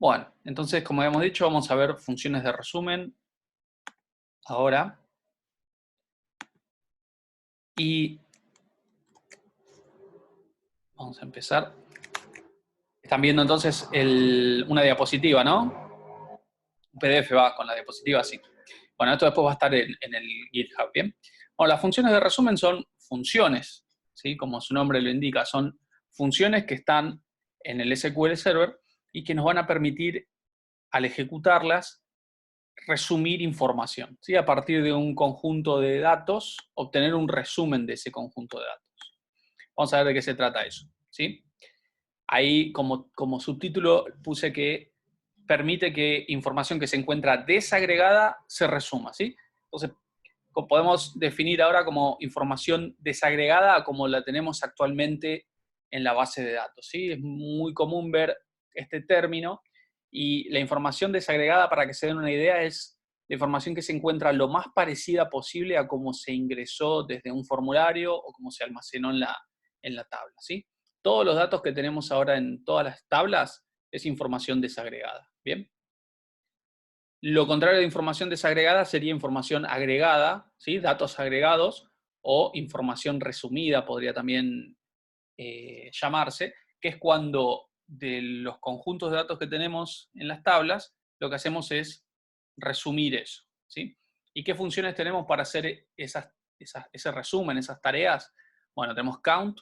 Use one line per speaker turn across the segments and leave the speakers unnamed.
Bueno, entonces, como habíamos dicho, vamos a ver funciones de resumen ahora. Y vamos a empezar. Están viendo entonces una diapositiva, ¿no? Un PDF va con la diapositiva, sí. Bueno, esto después va a estar en el GitHub, ¿bien? Bueno, las funciones de resumen son funciones, ¿sí? Como su nombre lo indica, son funciones que están en el SQL Server y que nos van a permitir, al ejecutarlas, resumir información, ¿sí? A partir de un conjunto de datos, obtener un resumen de ese conjunto de datos. Vamos a ver de qué se trata eso, ¿sí? Ahí, como subtítulo, puse que permite que información que se encuentra desagregada se resuma, ¿sí? Entonces, podemos definir ahora como información desagregada como la tenemos actualmente en la base de datos, ¿sí? Es muy común ver este término y la información desagregada, para que se den una idea, es la información que se encuentra lo más parecida posible a cómo se ingresó desde un formulario o cómo se almacenó en la tabla, ¿sí? Todos los datos que tenemos ahora en todas las tablas es información desagregada, ¿bien? Lo contrario de información desagregada sería información agregada, ¿sí? Datos agregados, o información resumida podría también llamarse, que es cuando de los conjuntos de datos que tenemos en las tablas, lo que hacemos es resumir eso, ¿sí? ¿Y qué funciones tenemos para hacer ese resumen, esas tareas? Bueno, tenemos count,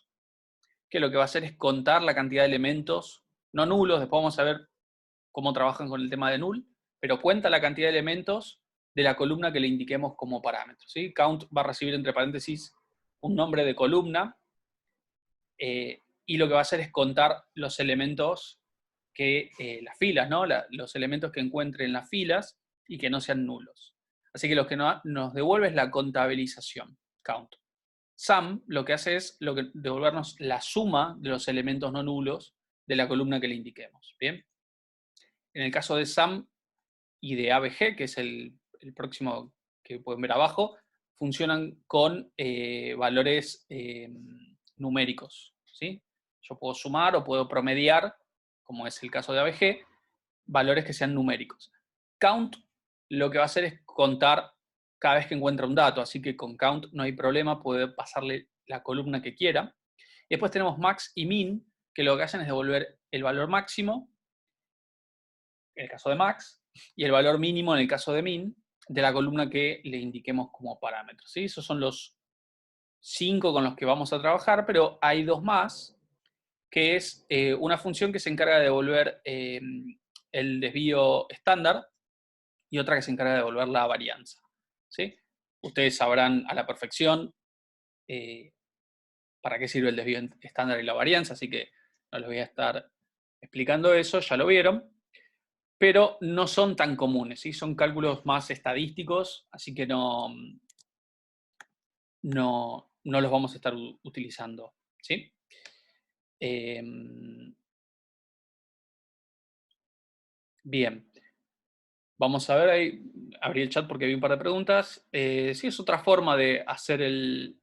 que lo que va a hacer es contar la cantidad de elementos no nulos. Después vamos a ver cómo trabajan con el tema de null, pero cuenta la cantidad de elementos de la columna que le indiquemos como parámetro, ¿sí? Count va a recibir entre paréntesis un nombre de columna, y lo que va a hacer es contar los elementos las filas, ¿no? Los elementos que encuentre en las filas y que no sean nulos. Así que lo que nos devuelve es la contabilización, count. Sum lo que hace es devolvernos la suma de los elementos no nulos de la columna que le indiquemos, ¿bien? En el caso de sum y de ABG, que es el próximo que pueden ver abajo, funcionan con valores numéricos, ¿sí? Yo puedo sumar o puedo promediar, como es el caso de ABG, valores que sean numéricos. Count lo que va a hacer es contar cada vez que encuentra un dato, así que con count no hay problema, puede pasarle la columna que quiera. Y después tenemos max y min, que lo que hacen es devolver el valor máximo, en el caso de max, y el valor mínimo, en el caso de min, de la columna que le indiquemos como parámetro, ¿sí? Esos son los 5 con los que vamos a trabajar, pero hay dos más, que es una función que se encarga de devolver el desvío estándar y otra que se encarga de devolver la varianza, ¿sí? Ustedes sabrán a la perfección para qué sirve el desvío estándar y la varianza, así que no les voy a estar explicando eso, ya lo vieron, pero no son tan comunes, ¿sí? Son cálculos más estadísticos, así que no los vamos a estar utilizando, ¿sí? Bien. Vamos a ver ahí, abrí el chat porque vi un par de preguntas. Sí, es otra forma de hacer el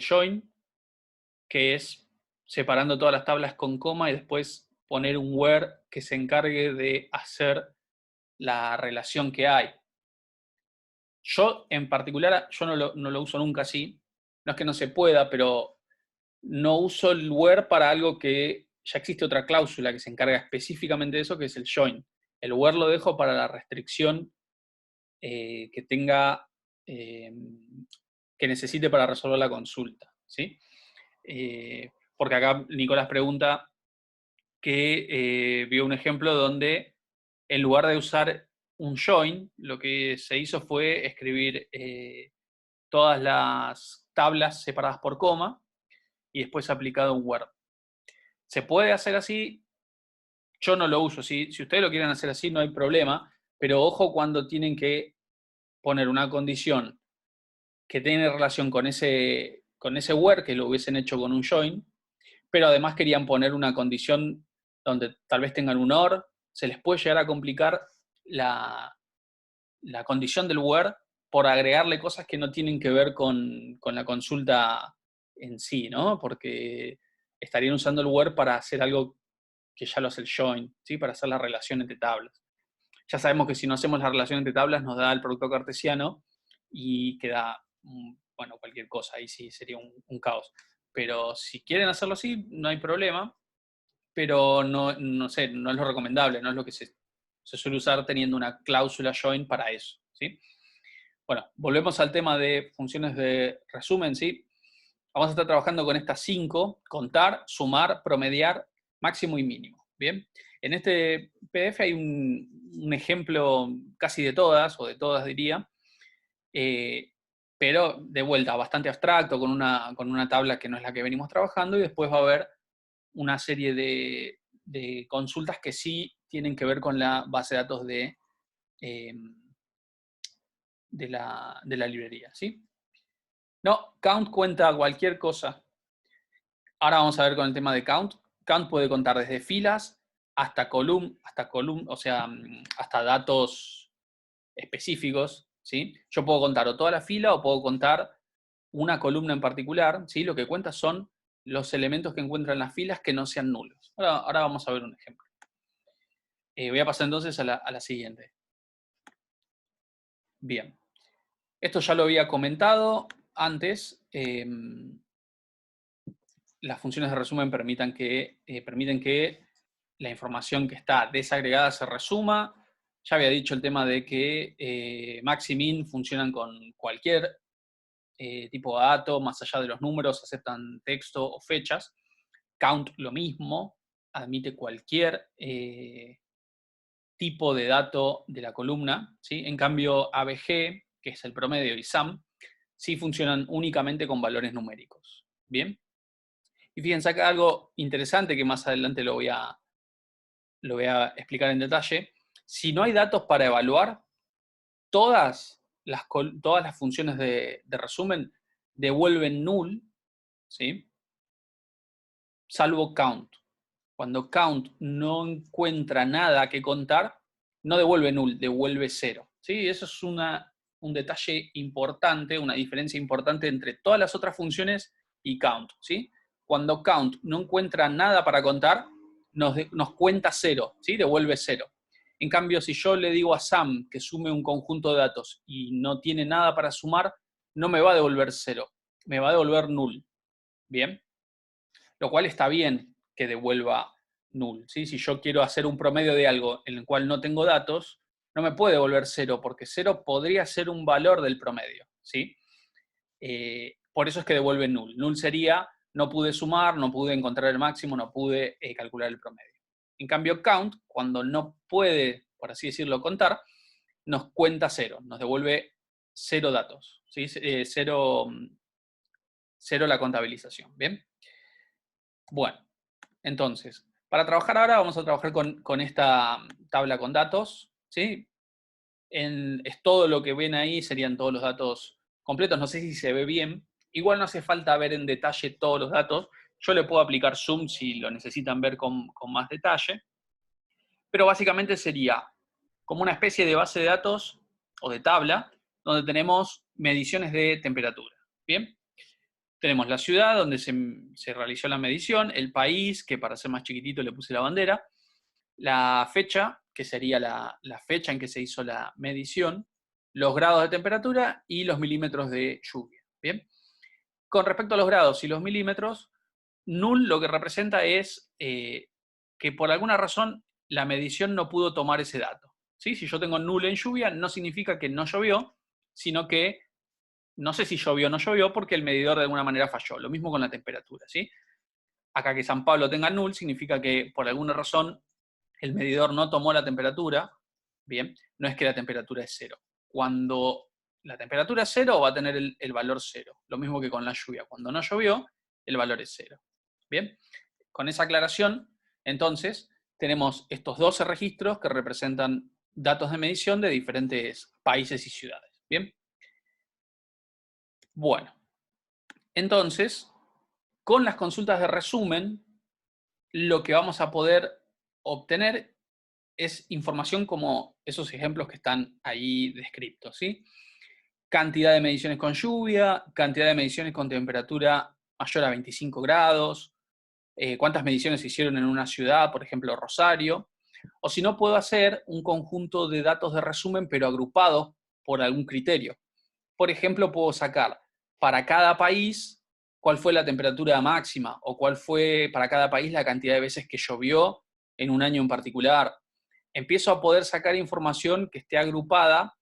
join, que es separando todas las tablas con coma y después poner un where que se encargue de hacer la relación que hay. Yo, en particular, yo no lo uso nunca así. No es que no se pueda, pero no uso el where para algo que ya existe otra cláusula que se encarga específicamente de eso, que es el join. El where lo dejo para la restricción que tenga, que necesite para resolver la consulta, ¿sí? Porque acá Nicolás pregunta que vio un ejemplo donde en lugar de usar un join, lo que se hizo fue escribir todas las tablas separadas por coma y después aplicado un where. ¿Se puede hacer así? Yo no lo uso. Si ustedes lo quieren hacer así, no hay problema, pero ojo cuando tienen que poner una condición que tiene relación con ese where que lo hubiesen hecho con un join, pero además querían poner una condición donde tal vez tengan un OR, se les puede llegar a complicar la condición del where por agregarle cosas que no tienen que ver con la consulta en sí, ¿no? Porque estarían usando el where para hacer algo que ya lo hace el join, ¿sí? Para hacer la relación entre tablas. Ya sabemos que si no hacemos la relación entre tablas nos da el producto cartesiano y queda, bueno, cualquier cosa, ahí sí sería un caos. Pero si quieren hacerlo así, no hay problema, pero no sé, no es lo recomendable, no es lo que se suele usar teniendo una cláusula join para eso, ¿sí? Bueno, volvemos al tema de funciones de resumen, ¿sí? Vamos a estar trabajando con estas 5, contar, sumar, promediar, máximo y mínimo, ¿bien? En este PDF hay un ejemplo casi de todas, o de todas diría, pero de vuelta, bastante abstracto, con una tabla que no es la que venimos trabajando, y después va a haber una serie de consultas que sí tienen que ver con la base de datos de la librería, ¿sí? No, count cuenta cualquier cosa. Ahora vamos a ver con el tema de count. Count puede contar desde filas hasta o sea, hasta datos específicos, ¿sí? Yo puedo contar o toda la fila o puedo contar una columna en particular, ¿sí? Lo que cuenta son los elementos que encuentran las filas que no sean nulos. Ahora vamos a ver un ejemplo. Voy a pasar entonces a la siguiente. Bien. Esto ya lo había comentado antes. Las funciones de resumen permiten que la información que está desagregada se resuma. Ya había dicho el tema de que max y min funcionan con cualquier tipo de dato, más allá de los números, aceptan texto o fechas. Count lo mismo, admite cualquier tipo de dato de la columna, ¿sí? En cambio, ABG, que es el promedio, y SUM, sí funcionan únicamente con valores numéricos. ¿Bien? Y fíjense acá algo interesante que más adelante lo voy a explicar en detalle. Si no hay datos para evaluar, todas las funciones de resumen devuelven null, ¿sí? Salvo count. Cuando count no encuentra nada que contar, no devuelve null, devuelve 0. ¿Sí? Eso es un detalle importante, una diferencia importante entre todas las otras funciones y count. ¿Sí? Cuando count no encuentra nada para contar, nos cuenta 0, ¿sí? Devuelve 0. En cambio, si yo le digo a Sam que sume un conjunto de datos y no tiene nada para sumar, no me va a devolver 0, me va a devolver null. ¿Bien? Lo cual está bien que devuelva null, ¿sí? Si yo quiero hacer un promedio de algo en el cual no tengo datos, no me puede devolver 0, porque 0 podría ser un valor del promedio, ¿sí? Por eso es que devuelve null. Null sería, no pude sumar, no pude encontrar el máximo, no pude calcular el promedio. En cambio, count, cuando no puede, por así decirlo, contar, nos cuenta 0, nos devuelve 0 datos, ¿sí? 0 la contabilización, ¿bien? Bueno, entonces, para trabajar ahora vamos a trabajar con esta tabla con datos, ¿sí? Es todo lo que ven ahí, serían todos los datos completos. No sé si se ve bien. Igual no hace falta ver en detalle todos los datos. Yo le puedo aplicar zoom si lo necesitan ver con más detalle. Pero básicamente sería como una especie de base de datos o de tabla donde tenemos mediciones de temperatura. ¿Bien? Tenemos la ciudad donde se realizó la medición, el país, que para ser más chiquitito le puse la bandera, la fecha, que sería la fecha en que se hizo la medición, los grados de temperatura y los milímetros de lluvia. ¿Bien? Con respecto a los grados y los milímetros, null lo que representa es que por alguna razón la medición no pudo tomar ese dato. ¿Sí? Si yo tengo null en lluvia, no significa que no llovió, sino que no sé si llovió o no llovió porque el medidor de alguna manera falló. Lo mismo con la temperatura, ¿sí? Acá que San Pablo tenga null significa que por alguna razón el medidor no tomó la temperatura. Bien, no es que la temperatura es 0. Cuando la temperatura es 0 va a tener el valor 0. Lo mismo que con la lluvia. Cuando no llovió, el valor es 0. Bien, con esa aclaración, entonces, tenemos estos 12 registros que representan datos de medición de diferentes países y ciudades. Bien. Bueno, entonces, con las consultas de resumen, lo que vamos a poder obtener es información como esos ejemplos que están ahí descritos, ¿sí? Cantidad de mediciones con lluvia, cantidad de mediciones con temperatura mayor a 25 grados, cuántas mediciones se hicieron en una ciudad, por ejemplo, Rosario. O si no, puedo hacer un conjunto de datos de resumen, pero agrupados por algún criterio. Por ejemplo, puedo sacar para cada país cuál fue la temperatura máxima o cuál fue para cada país la cantidad de veces que llovió en un año en particular. Empiezo a poder sacar información que esté agrupada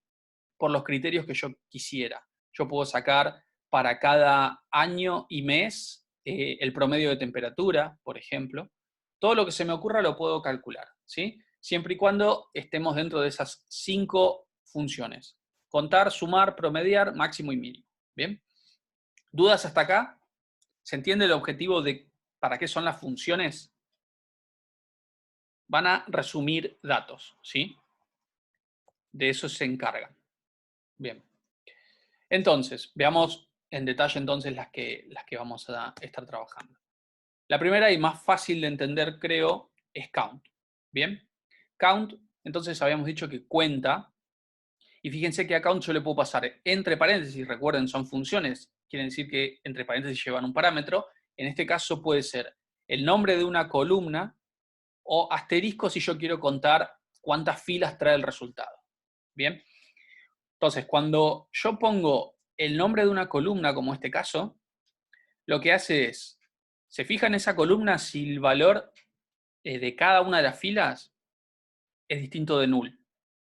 por los criterios que yo quisiera. Yo puedo sacar para cada año y mes el promedio de temperatura, por ejemplo. Todo lo que se me ocurra lo puedo calcular, ¿sí? Siempre y cuando estemos dentro de esas 5 funciones. Contar, sumar, promediar, máximo y mínimo. ¿Bien? ¿Dudas hasta acá? ¿Se entiende el objetivo de para qué son las funciones? Van a resumir datos, ¿sí? De eso se encargan. Bien. Entonces, veamos en detalle entonces las que vamos a estar trabajando. La primera y más fácil de entender, creo, es count. ¿Bien? Count, entonces habíamos dicho que cuenta. Y fíjense que a count yo le puedo pasar entre paréntesis, recuerden, son funciones, quieren decir que entre paréntesis llevan un parámetro. En este caso puede ser el nombre de una columna o asterisco si yo quiero contar cuántas filas trae el resultado. ¿Bien? Entonces, cuando yo pongo el nombre de una columna, como este caso, lo que hace es, se fija en esa columna si el valor de cada una de las filas es distinto de null.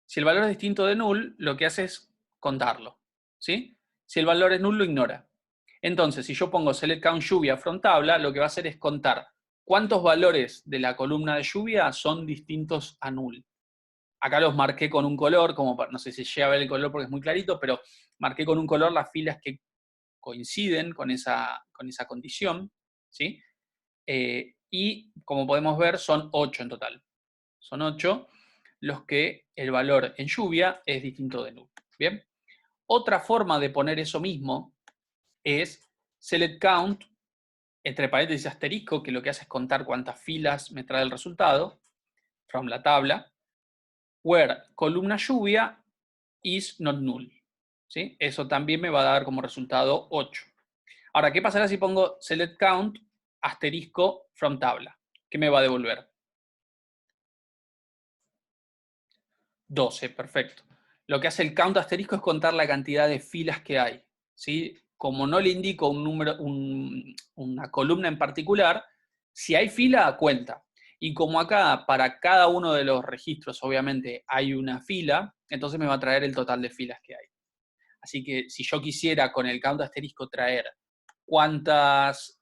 Si el valor es distinto de null, lo que hace es contarlo, ¿sí? Si el valor es null, lo ignora. Entonces, si yo pongo select count lluvia from tabla, lo que va a hacer es contar cuántos valores de la columna de lluvia son distintos a null. Acá los marqué con un color, como no sé si llega a ver el color porque es muy clarito, pero marqué con un color las filas que coinciden con esa condición, ¿sí? Y como podemos ver, son 8 en total. Son 8 los que el valor en lluvia es distinto de null. ¿Bien? Otra forma de poner eso mismo es select count, entre paréntesis asterisco, que lo que hace es contar cuántas filas me trae el resultado, from la tabla, where columna lluvia is not null. ¿Sí? Eso también me va a dar como resultado 8. Ahora, ¿qué pasará si pongo select count asterisco from tabla? ¿Qué me va a devolver? 12, perfecto. Lo que hace el count asterisco es contar la cantidad de filas que hay, ¿sí? Como no le indico un número, una columna en particular, si hay fila, cuenta. Y como acá, para cada uno de los registros, obviamente, hay una fila, entonces me va a traer el total de filas que hay. Así que si yo quisiera con el count asterisco traer cuántos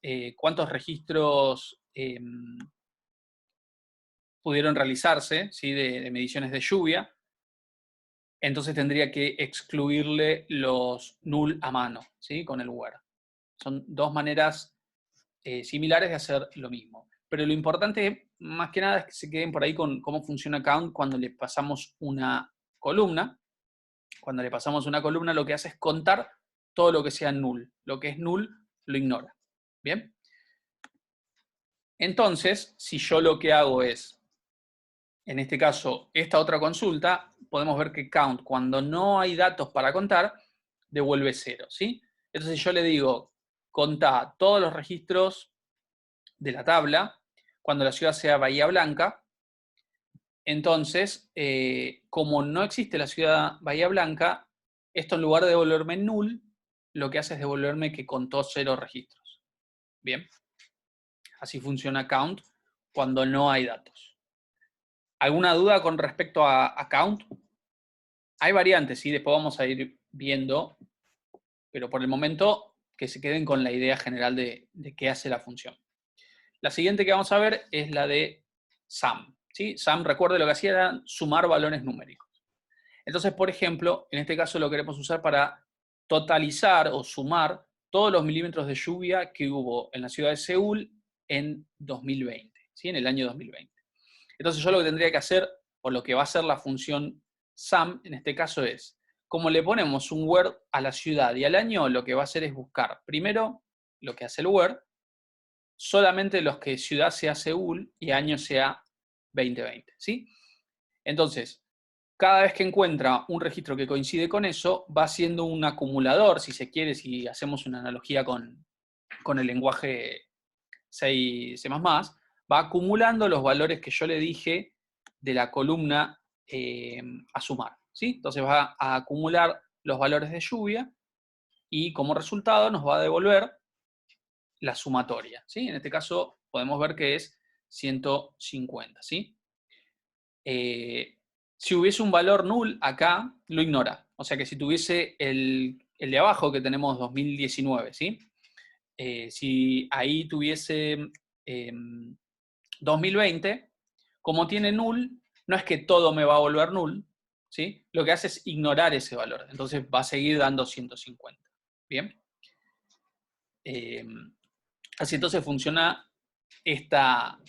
registros pudieron realizarse, ¿sí? de mediciones de lluvia, entonces tendría que excluirle los null a mano, ¿sí? Con el where. Son dos maneras similares de hacer lo mismo. Pero lo importante, más que nada, es que se queden por ahí con cómo funciona count cuando le pasamos una columna. Cuando le pasamos una columna, lo que hace es contar todo lo que sea null. Lo que es null, lo ignora. ¿Bien? Entonces, si yo lo que hago es, en este caso, esta otra consulta, podemos ver que count, cuando no hay datos para contar, devuelve 0, ¿sí? Entonces yo le digo, contá todos los registros de la tabla cuando la ciudad sea Bahía Blanca. Entonces, como no existe la ciudad Bahía Blanca, esto en lugar de devolverme null, lo que hace es devolverme que contó 0 registros. Bien. Así funciona count cuando no hay datos. ¿Alguna duda con respecto a count? Hay variantes, ¿sí? Después vamos a ir viendo, pero por el momento que se queden con la idea general de qué hace la función. La siguiente que vamos a ver es la de sum, ¿sí? Sum, recuerde, lo que hacía era sumar valores numéricos. Entonces, por ejemplo, en este caso lo queremos usar para totalizar o sumar todos los milímetros de lluvia que hubo en la ciudad de Seúl en 2020, ¿sí? En el año 2020. Entonces yo lo que tendría que hacer, o lo que va a hacer la función sum, en este caso es, como le ponemos un word a la ciudad y al año, lo que va a hacer es buscar, primero, lo que hace el word, solamente los que ciudad sea Seúl y año sea 2020, ¿sí? Entonces, cada vez que encuentra un registro que coincide con eso, va siendo un acumulador, si se quiere, si hacemos una analogía con el lenguaje C++, va acumulando los valores que yo le dije de la columna a sumar, ¿sí? Entonces va a acumular los valores de lluvia y como resultado nos va a devolver la sumatoria, ¿sí? En este caso podemos ver que es 150, ¿sí? Si hubiese un valor null acá, lo ignora. O sea que si tuviese el de abajo que tenemos 2019, ¿sí? Si ahí tuviese 2020, como tiene null, no es que todo me va a volver null, ¿sí? Lo que hace es ignorar ese valor. Entonces va a seguir dando 150. ¿Bien? Así entonces funciona esta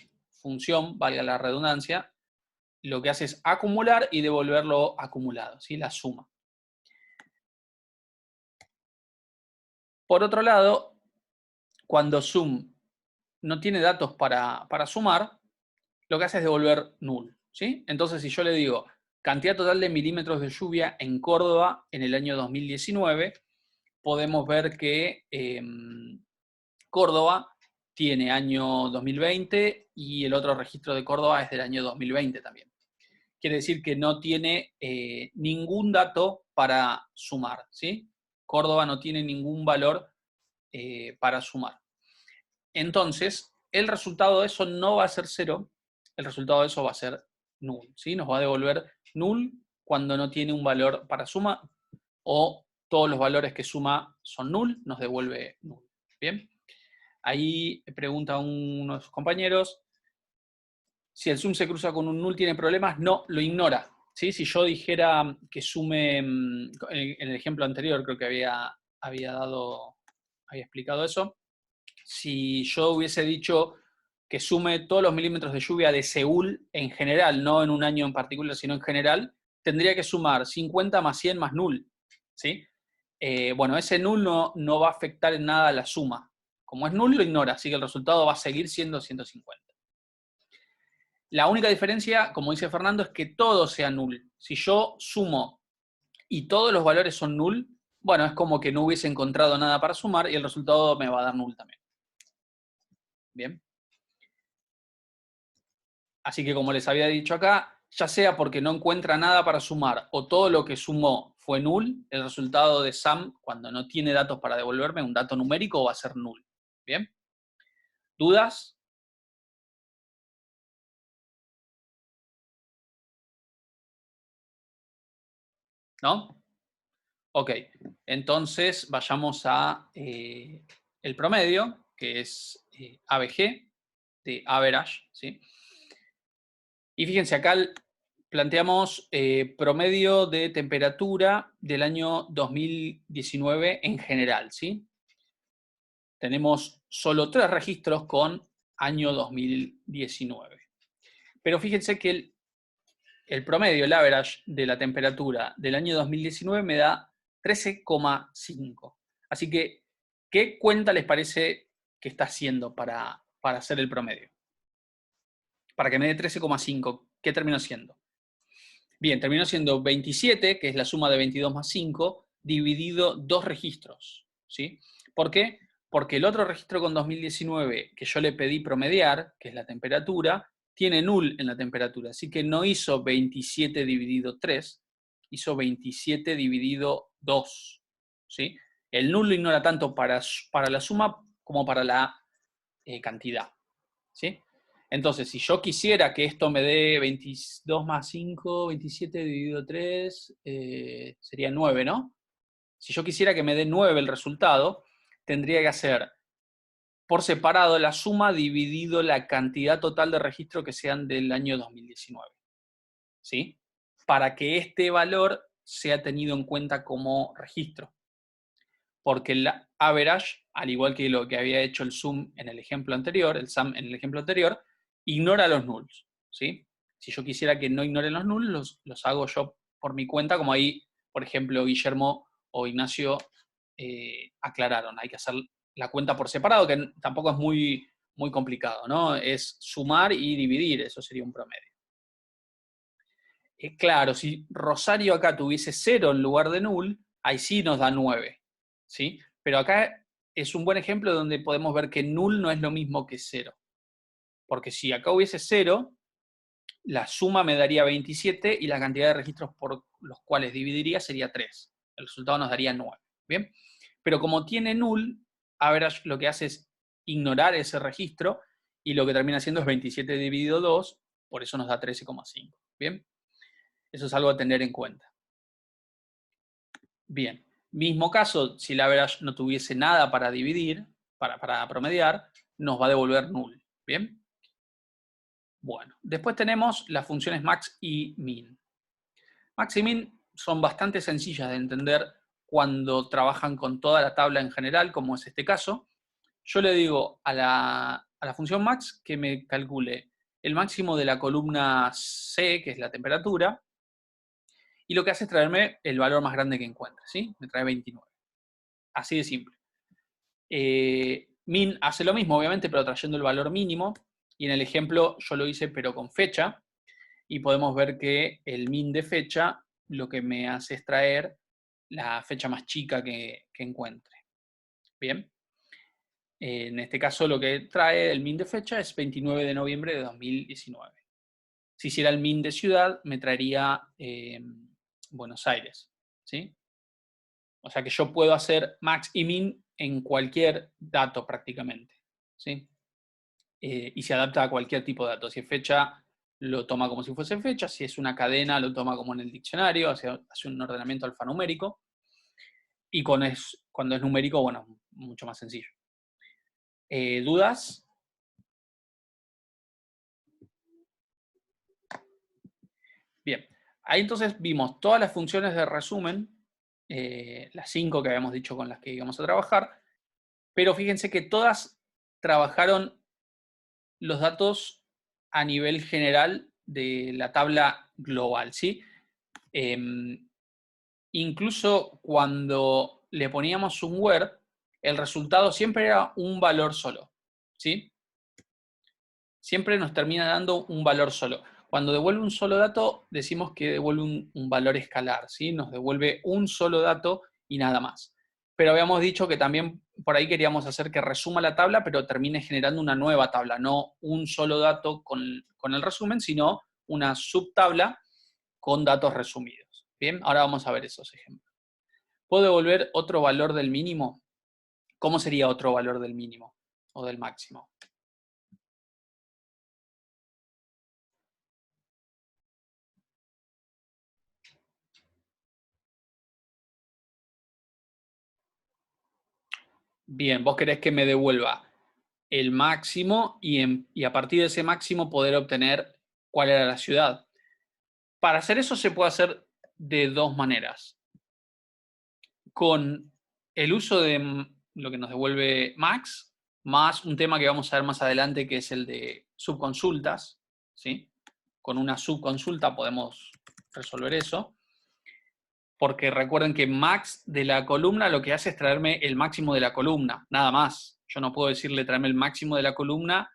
función, valga la redundancia, lo que hace es acumular y devolver lo acumulado, ¿sí? La suma. Por otro lado, cuando sum no tiene datos para sumar, lo que hace es devolver null, ¿sí? Entonces, si yo le digo cantidad total de milímetros de lluvia en Córdoba en el año 2019, podemos ver que Córdoba tiene año 2020 y el otro registro de Córdoba es del año 2020 también. Quiere decir que no tiene ningún dato para sumar, ¿sí? Córdoba no tiene ningún valor para sumar. Entonces, el resultado de eso no va a ser 0, el resultado de eso va a ser null, ¿sí? Nos va a devolver null cuando no tiene un valor para suma, o todos los valores que suma son null, nos devuelve null. ¿Bien? Ahí pregunta unos compañeros, si el sum se cruza con un null, ¿tiene problemas? No, lo ignora. ¿Sí? Si yo dijera que sume, en el ejemplo anterior creo que había explicado eso, si yo hubiese dicho que sume todos los milímetros de lluvia de Seúl en general, no en un año en particular, sino en general, tendría que sumar 50 más 100 más null, ¿sí? Bueno, ese null no va a afectar en nada a la suma. Como es null, lo ignora, así que el resultado va a seguir siendo 150. La única diferencia, como dice Fernando, es que todo sea null. Si yo sumo y todos los valores son null, bueno, es como que no hubiese encontrado nada para sumar y el resultado me va a dar null también. Bien. Así que como les había dicho acá, ya sea porque no encuentra nada para sumar o todo lo que sumó fue null, el resultado de sum, cuando no tiene datos para devolverme, un dato numérico, va a ser null. ¿Bien? ¿Dudas? ¿No? Ok, entonces vayamos a el promedio, que es ABG, de average, ¿sí? Y fíjense, acá planteamos promedio de temperatura del año 2019 en general, ¿sí? Tenemos solo 3 registros con año 2019. Pero fíjense que el promedio, el average de la temperatura del año 2019 me da 13,5. Así que, ¿qué cuenta les parece que está haciendo para hacer el promedio? Para que me dé 13,5, ¿qué terminó siendo? Bien, terminó siendo 27, que es la suma de 22 más 5, dividido 2 registros, ¿sí? ¿Por qué? Porque el otro registro con 2019 que yo le pedí promediar, que es la temperatura, tiene null en la temperatura, así que no hizo 27 dividido 3, hizo 27 dividido 2, ¿sí? El null lo ignora tanto para la suma como para la cantidad, ¿sí? Entonces, si yo quisiera que esto me dé 22 más 5, 27 dividido 3, sería 9, ¿no? Si yo quisiera que me dé 9 el resultado, tendría que hacer por separado la suma dividido la cantidad total de registros que sean del año 2019. ¿Sí? Para que este valor sea tenido en cuenta como registro. Porque el average, al igual que lo que había hecho el sum en el ejemplo anterior, el sum en el ejemplo anterior, ignora los nulls, ¿sí? Si yo quisiera que no ignoren los nulls, los hago yo por mi cuenta, como ahí, por ejemplo, Guillermo o Ignacio aclararon. Hay que hacer la cuenta por separado, que tampoco es muy, muy complicado, ¿no? Es sumar y dividir, eso sería un promedio. Claro, si Rosario acá tuviese 0 en lugar de null, ahí sí nos da 9, ¿sí? Pero acá es un buen ejemplo donde podemos ver que null no es lo mismo que 0. Porque si acá hubiese 0, la suma me daría 27 y la cantidad de registros por los cuales dividiría sería 3. El resultado nos daría 9. ¿Bien? Pero como tiene null, average lo que hace es ignorar ese registro y lo que termina siendo es 27 dividido 2, por eso nos da 13,5. ¿Bien? Eso es algo a tener en cuenta. Bien. Mismo caso, si el average no tuviese nada para dividir, para promediar, nos va a devolver null. ¿Bien? Bueno, después tenemos las funciones max y min. Max y min son bastante sencillas de entender cuando trabajan con toda la tabla en general, como es este caso. Yo le digo a la función max que me calcule el máximo de la columna C, que es la temperatura, y lo que hace es traerme el valor más grande que encuentre, ¿sí? Me trae 29. Así de simple. Min hace lo mismo, obviamente, pero trayendo el valor mínimo, y en el ejemplo yo lo hice, pero con fecha, y podemos ver que el min de fecha lo que me hace es traer la fecha más chica que encuentre. Bien. En este caso lo que trae el min de fecha es 29 de noviembre de 2019. Si hiciera el min de ciudad, me traería Buenos Aires. ¿Sí? O sea que yo puedo hacer max y min en cualquier dato prácticamente. ¿Sí? Y se adapta a cualquier tipo de dato. Si es fecha, lo toma como si fuese fecha. Si es una cadena, lo toma como en el diccionario. Hace un ordenamiento alfanumérico. Y cuando es numérico, bueno, mucho más sencillo. ¿Dudas? Bien. Ahí entonces vimos todas las funciones de resumen, las 5 que habíamos dicho con las que íbamos a trabajar, pero fíjense que todas trabajaron los datos a nivel general de la tabla global, ¿sí? Incluso cuando le poníamos un where, el resultado siempre era un valor solo, ¿sí? Siempre nos termina dando un valor solo. Cuando devuelve un solo dato, decimos que devuelve un valor escalar, ¿sí? Nos devuelve un solo dato y nada más. Pero habíamos dicho que también por ahí queríamos hacer que resuma la tabla, pero termine generando una nueva tabla, no un solo dato con el resumen, sino una subtabla con datos resumidos. Bien, ahora vamos a ver esos ejemplos. ¿Puedo devolver otro valor del mínimo? ¿Cómo sería otro valor del mínimo o del máximo? Bien, vos querés que me devuelva el máximo y a partir de ese máximo poder obtener cuál era la ciudad. Para hacer eso se puede hacer de dos maneras. Con el uso de lo que nos devuelve max, más un tema que vamos a ver más adelante que es el de subconsultas, ¿sí? Con una subconsulta podemos resolver eso. Porque recuerden que max de la columna lo que hace es traerme el máximo de la columna, nada más. Yo no puedo decirle traerme el máximo de la columna,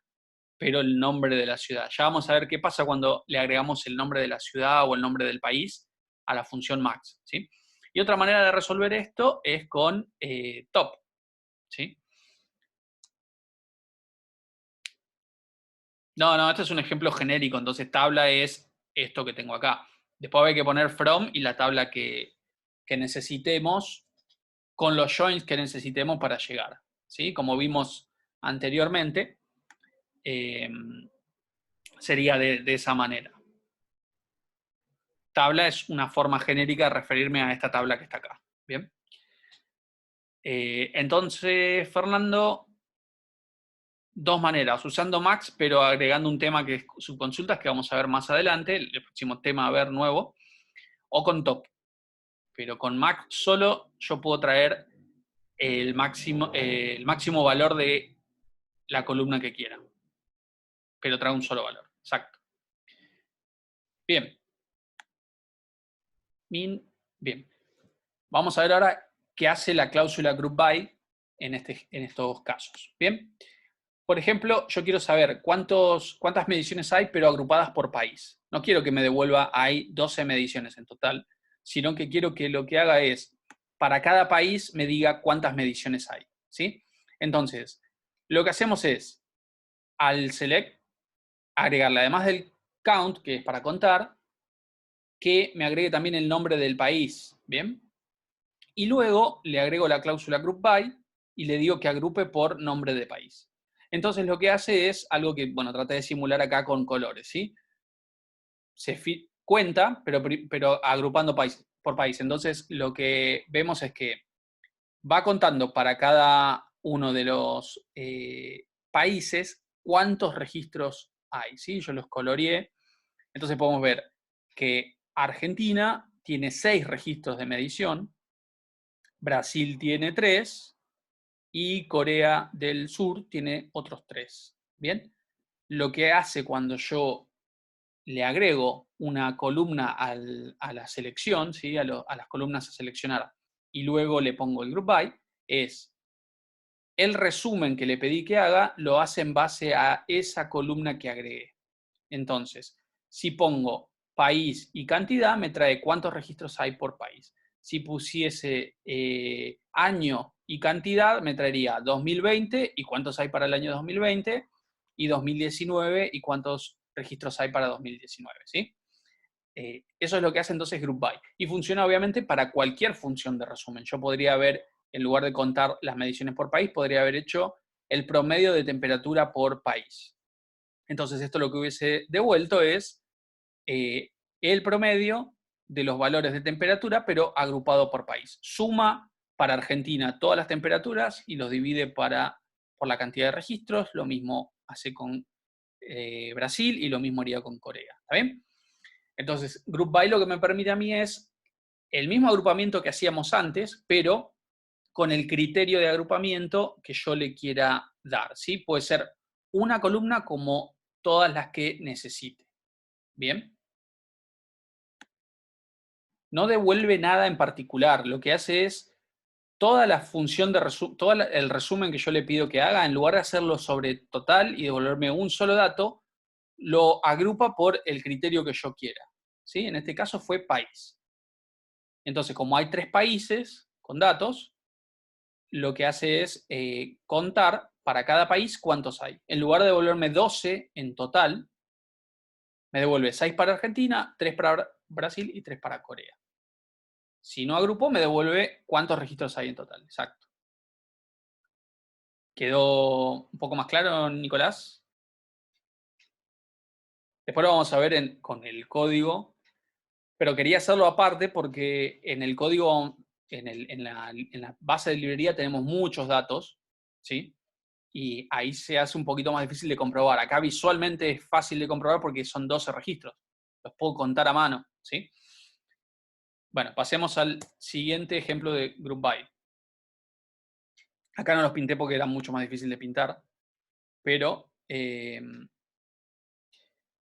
pero el nombre de la ciudad. Ya vamos a ver qué pasa cuando le agregamos el nombre de la ciudad o el nombre del país a la función max, ¿sí? Y otra manera de resolver esto es con top, ¿sí? No, este es un ejemplo genérico, entonces tabla es esto que tengo acá. Después hay que poner from y la tabla que necesitemos con los joins que necesitemos para llegar, ¿sí? Como vimos anteriormente, sería de esa manera. Tabla es una forma genérica de referirme a esta tabla que está acá, ¿bien? Entonces, Fernando, dos maneras, usando Max, pero agregando un tema que es subconsultas, que vamos a ver más adelante, el próximo tema a ver nuevo, o con top. Pero con Max solo yo puedo traer el máximo valor de la columna que quiera. Pero trae un solo valor, exacto. Bien. Bien. Vamos a ver ahora qué hace la cláusula group by en estos casos. Bien. Por ejemplo, yo quiero saber cuántas mediciones hay, pero agrupadas por país. No quiero que me devuelva, hay 12 mediciones en total, sino que quiero que lo que haga es, para cada país me diga cuántas mediciones hay. ¿Sí? Entonces, lo que hacemos es, al select, agregarle, además del count, que es para contar, que me agregue también el nombre del país, ¿bien? Y luego le agrego la cláusula group by y le digo que agrupe por nombre de país. Entonces lo que hace es algo que, bueno, traté de simular acá con colores, ¿sí? Se cuenta, pero agrupando país por país. Entonces lo que vemos es que va contando para cada uno de los países cuántos registros hay, ¿sí? Yo los coloreé. Entonces podemos ver que Argentina tiene 6 registros de medición, Brasil tiene 3 y Corea del Sur tiene otros 3. ¿Bien? Lo que hace cuando yo le agrego una columna a la selección, ¿sí? a las columnas a seleccionar, y luego le pongo el group by, es el resumen que le pedí que haga, lo hace en base a esa columna que agregué. Entonces, si pongo país y cantidad, me trae cuántos registros hay por país. Si pusiese año y cantidad, me traería 2020 y cuántos hay para el año 2020, y 2019 y cuántos registros hay para 2019, ¿sí? Eso es lo que hace entonces Group By. Y funciona obviamente para cualquier función de resumen. Yo podría haber, en lugar de contar las mediciones por país, podría haber hecho el promedio de temperatura por país. Entonces esto lo que hubiese devuelto es el promedio de los valores de temperatura, pero agrupado por país. Suma para Argentina todas las temperaturas y los divide por la cantidad de registros. Lo mismo hace con Brasil y lo mismo haría con Corea. ¿Está bien? Entonces, Group By lo que me permite a mí es el mismo agrupamiento que hacíamos antes, pero con el criterio de agrupamiento que yo le quiera dar, ¿sí? Puede ser una columna como todas las que necesite. ¿Bien? No devuelve nada en particular. Lo que hace es toda la función de todo el resumen que yo le pido que haga, en lugar de hacerlo sobre total y devolverme un solo dato, lo agrupa por el criterio que yo quiera. ¿Sí? En este caso fue país. Entonces, como hay 3 países con datos, lo que hace es contar para cada país cuántos hay. En lugar de devolverme 12 en total, me devuelve 6 para Argentina, 3 para Brasil y 3 para Corea. Si no agrupo, me devuelve cuántos registros hay en total. Exacto. ¿Quedó un poco más claro, Nicolás? Después lo vamos a ver con el código, pero quería hacerlo aparte porque en el código, en la base de librería tenemos muchos datos, ¿sí? Y ahí se hace un poquito más difícil de comprobar. Acá visualmente es fácil de comprobar porque son 12 registros. Los puedo contar a mano, ¿sí? Bueno, pasemos al siguiente ejemplo de Group By. Acá no los pinté porque era mucho más difícil de pintar, pero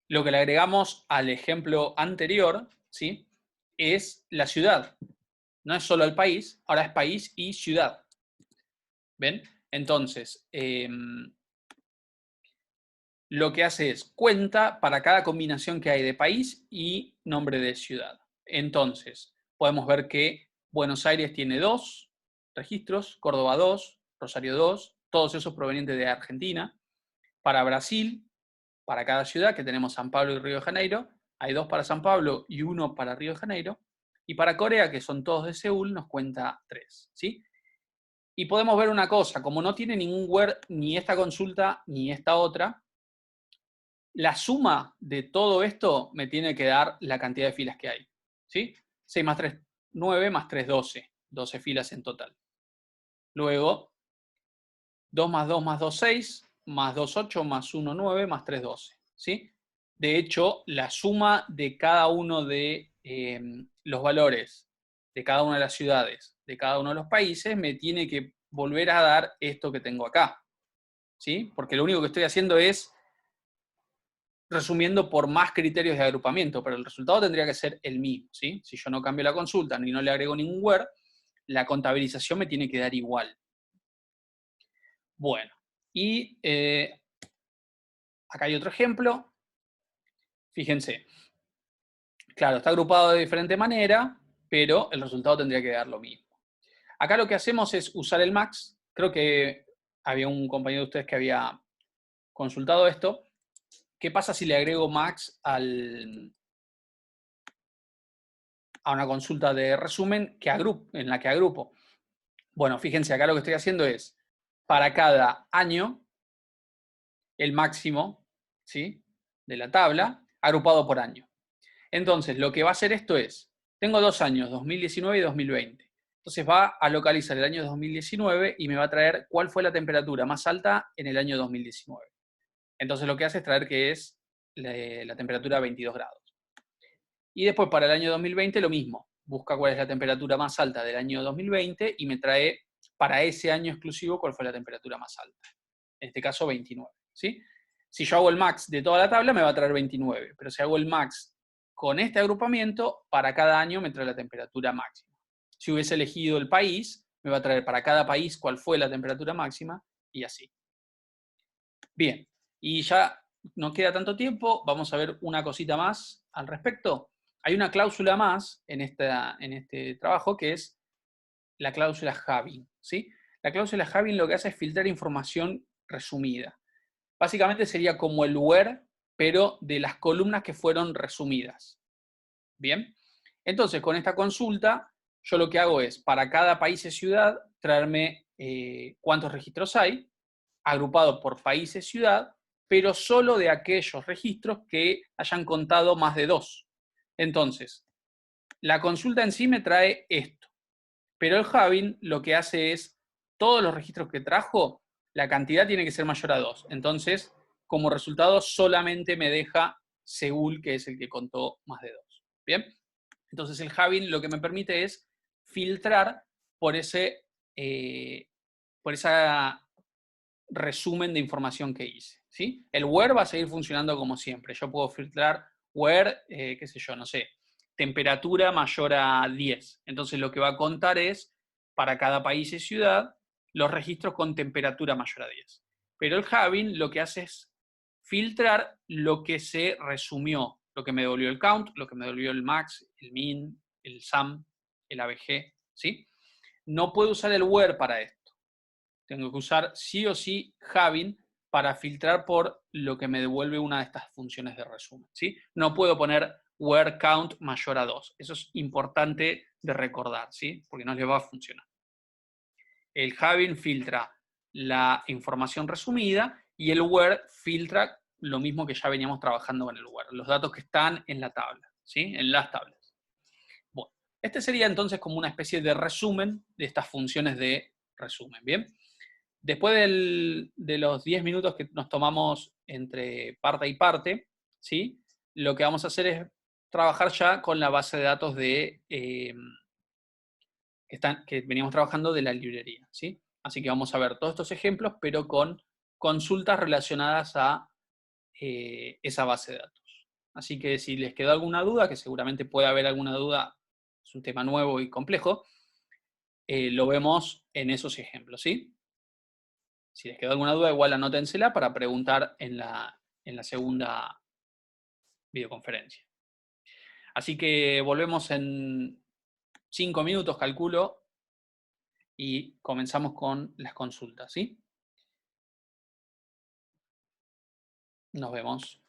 lo que le agregamos al ejemplo anterior, ¿sí? Es la ciudad. No es solo el país, ahora es país y ciudad. ¿Ven? Entonces, lo que hace es cuenta para cada combinación que hay de país y nombre de ciudad. Entonces, podemos ver que Buenos Aires tiene 2 registros, Córdoba 2, Rosario 2, todos esos provenientes de Argentina. Para Brasil, para cada ciudad, que tenemos San Pablo y Río de Janeiro, hay 2 para San Pablo y 1 para Río de Janeiro. Y para Corea, que son todos de Seúl, nos cuenta 3. ¿Sí? Y podemos ver una cosa, como no tiene ningún where ni esta consulta ni esta otra, la suma de todo esto me tiene que dar la cantidad de filas que hay. ¿Sí? 6 más 3, 9 más 3, 12. 12 filas en total. Luego, 2 más 2 más 2, 6, más 2, 8, más 1, 9, más 3, 12. ¿Sí? De hecho, la suma de cada uno de los valores de cada una de las ciudades, de cada uno de los países, me tiene que volver a dar esto que tengo acá. ¿Sí? Porque lo único que estoy haciendo es resumiendo por más criterios de agrupamiento, pero el resultado tendría que ser el mismo, ¿sí? Si yo no cambio la consulta ni no le agrego ningún where, la contabilización me tiene que dar igual. Bueno, y acá hay otro ejemplo. Fíjense. Claro, está agrupado de diferente manera, pero el resultado tendría que dar lo mismo. Acá lo que hacemos es usar el max. Creo que había un compañero de ustedes que había consultado esto. ¿Qué pasa si le agrego max a una consulta de resumen en la que agrupo? Bueno, fíjense, acá lo que estoy haciendo es, para cada año, el máximo, ¿sí?, de la tabla, agrupado por año. Entonces, lo que va a hacer esto es, tengo 2 años, 2019 y 2020. Entonces va a localizar el año 2019 y me va a traer cuál fue la temperatura más alta en el año 2019. Entonces lo que hace es traer que es la temperatura 22 grados. Y después para el año 2020 lo mismo. Busca cuál es la temperatura más alta del año 2020 y me trae para ese año exclusivo cuál fue la temperatura más alta. En este caso 29. ¿Sí? Si yo hago el max de toda la tabla me va a traer 29. Pero si hago el max con este agrupamiento, para cada año me trae la temperatura máxima. Si hubiese elegido el país, me va a traer para cada país cuál fue la temperatura máxima y así. Bien, y ya no queda tanto tiempo, vamos a ver una cosita más al respecto. Hay una cláusula más en este trabajo que es la cláusula Having, ¿sí? La cláusula Having lo que hace es filtrar información resumida. Básicamente sería como el where, pero de las columnas que fueron resumidas. Bien, entonces con esta consulta yo lo que hago es, para cada país y ciudad, traerme cuántos registros hay, agrupado por país y ciudad, pero solo de aquellos registros que hayan contado más de 2. Entonces, la consulta en sí me trae esto, pero el Having lo que hace es, todos los registros que trajo, la cantidad tiene que ser mayor a 2. Entonces, como resultado, solamente me deja Seúl, que es el que contó más de 2. ¿Bien? Entonces, el Having lo que me permite es filtrar por esa resumen de información que hice, ¿sí? El where va a seguir funcionando como siempre. Yo puedo filtrar where, qué sé yo, no sé, temperatura mayor a 10. Entonces lo que va a contar es, para cada país y ciudad, los registros con temperatura mayor a 10. Pero el Having lo que hace es filtrar lo que se resumió, lo que me devolvió el count, lo que me devolvió el max, el min, el sum, el ABG, ¿sí? No puedo usar el where para esto. Tengo que usar sí o sí Having para filtrar por lo que me devuelve una de estas funciones de resumen, ¿sí? No puedo poner where count mayor a 2. Eso es importante de recordar, ¿sí? Porque no les va a funcionar. El Having filtra la información resumida y el where filtra lo mismo que ya veníamos trabajando con el where, los datos que están en la tabla, ¿sí? En las tablas. Bueno, este sería entonces como una especie de resumen de estas funciones de resumen, ¿bien? Después de los 10 minutos que nos tomamos entre parte y parte, ¿sí?, lo que vamos a hacer es trabajar ya con la base de datos que veníamos trabajando de la librería, ¿sí? Así que vamos a ver todos estos ejemplos, pero con consultas relacionadas a esa base de datos. Así que si les quedó alguna duda, que seguramente puede haber alguna duda, es un tema nuevo y complejo, lo vemos en esos ejemplos, ¿sí? Si les quedó alguna duda, igual anótensela para preguntar en la segunda videoconferencia. Así que volvemos en 5 minutos, calculo, y comenzamos con las consultas, ¿sí? Nos vemos.